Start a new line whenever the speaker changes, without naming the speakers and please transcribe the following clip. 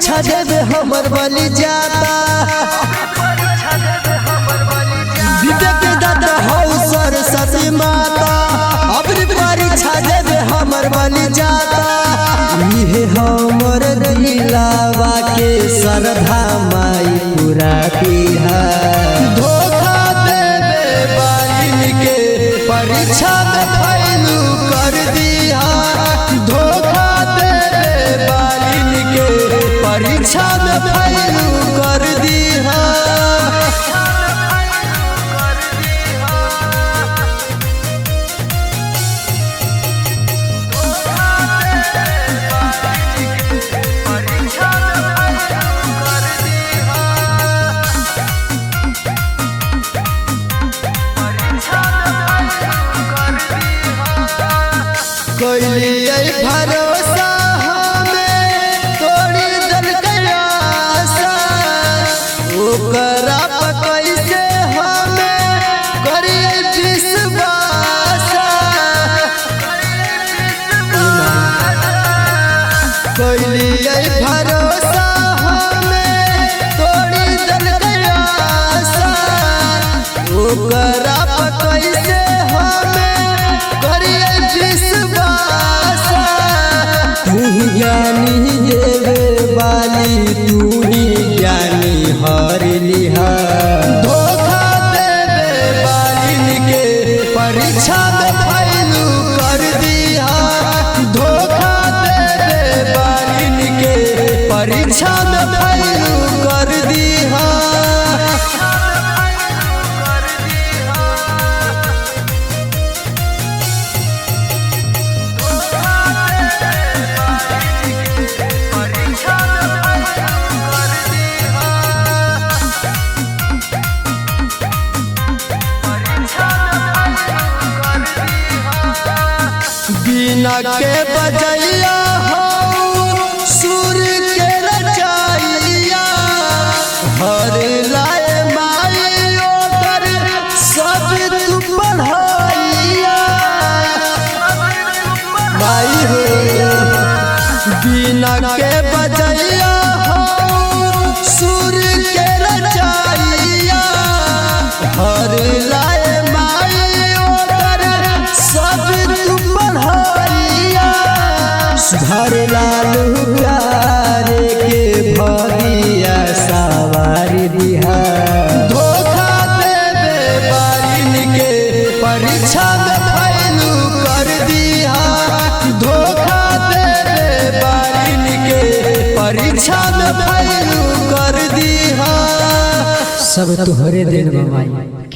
परीक्षा देवे हमर बलि जाता विवेक दादा हौ सरस्वती माता अबरी परीक्षा देवे हमर बलि जाता इहे हमर दिलावा के श्रद्धा माई पूरा किहा धोखा देवे बालिन के परीक्षा में फैलू कर दिया धोखा देवे बालिन के परीक्षा में फैलू कर दिया कोइलिए भरोसा हमें तोड़ी दल आशा ओकरा पर कैसे हमें करिए विश्वास कोइलिए भरोसा हमें तोड़ी दल आशा ओकरा पर कैसे हमें करिए तू ही ज्ञानी देवे वाली तू ही ज्ञानी हर लिहा धोखा देवे बालिन के परीक्षा में फैलू कर दिया धोखा देवे बालिन के परीक्षा में फैलू कर दिया बिना के बजैया हो सुर के रचैया हर लाए माई ओकर सब तू पढ़ैया माई हो बिना के बजैया हो सुर के रचैया हर लाए माई ओकर सब तू सुधार लालू प्यारे के भगिया सवारी दिहा धोखा देवे बालिन के परीक्षा में फैलू कर दिया धोखा देवे बालिन के परीक्षा में फैलू कर दिया
सब तोहरे दिन माई।